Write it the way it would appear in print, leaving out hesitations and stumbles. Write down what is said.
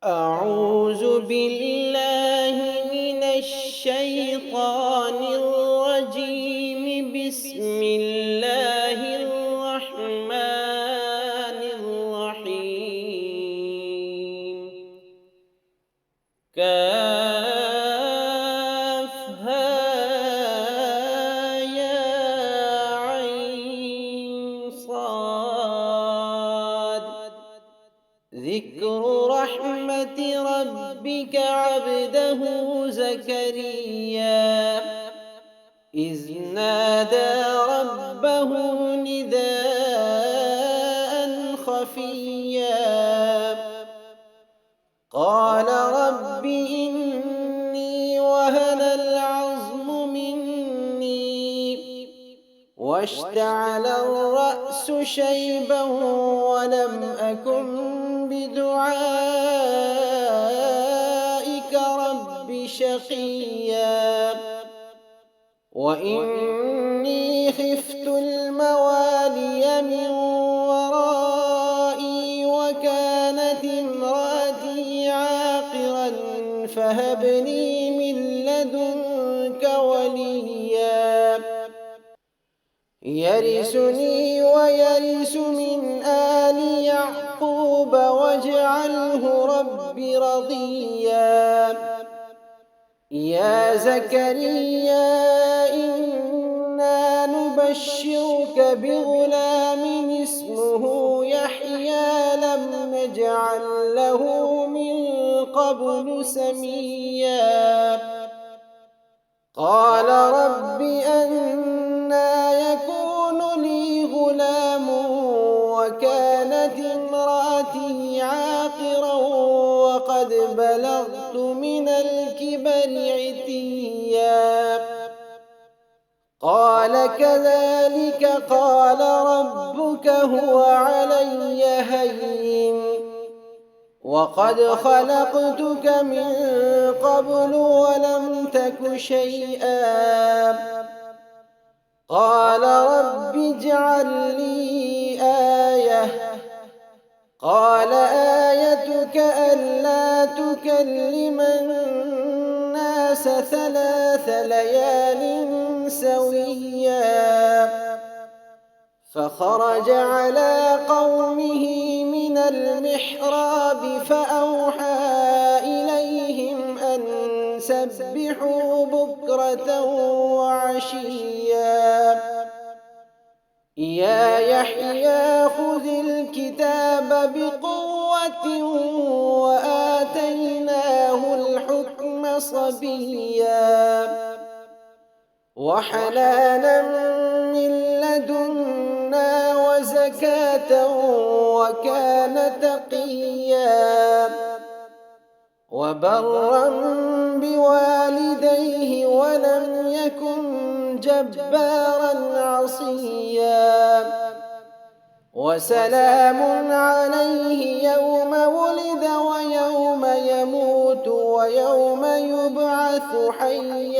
أعوذ بالله من الشيطان الرجيم. بسم الله الرحمن الرحيم. كافها يا عين صاد. ذكر رحمة ربك عبده زكريا إذ نادى ربه نداء خفيا قال رب إني وهن العظم مني واشتعل الرأس شيبا ولم أكن بدعائك رب شقيا وإني خفت الموالي من ورائي وكانت امرأتي عاقرا فهب لي من لدنك وليا يرثني ويرث من آل يعقوب واجعله رب رضيا. يا زكريا إنا نبشرك بغلام اسمه يحيى لم نجعل له من قبل سميا قال رب أنى يكون لي غلام وكانت امرأتي عاقرا وقد بلغت من الكبر عتيا قال كذلك قال ربك هو علي هين وقد خلقتك من قبل ولم تك شيئا قال رب اجعل لي آية قال آيتك ألا تكلم الناس 3 ليال سويا فخرج على قومه من المحراب فأوحى إليهم أن سبحوا بكرة وعشيا يا يحيى خذ الكتاب بقوة وآتيناه الحكم صبيا وحنانا من لدنا وزكاة وكان تقيا وبرا بوالديه ولم يكن جبارا عصيا وسلام عليه يوم ولد ويوم يموت ويوم يبعث حيا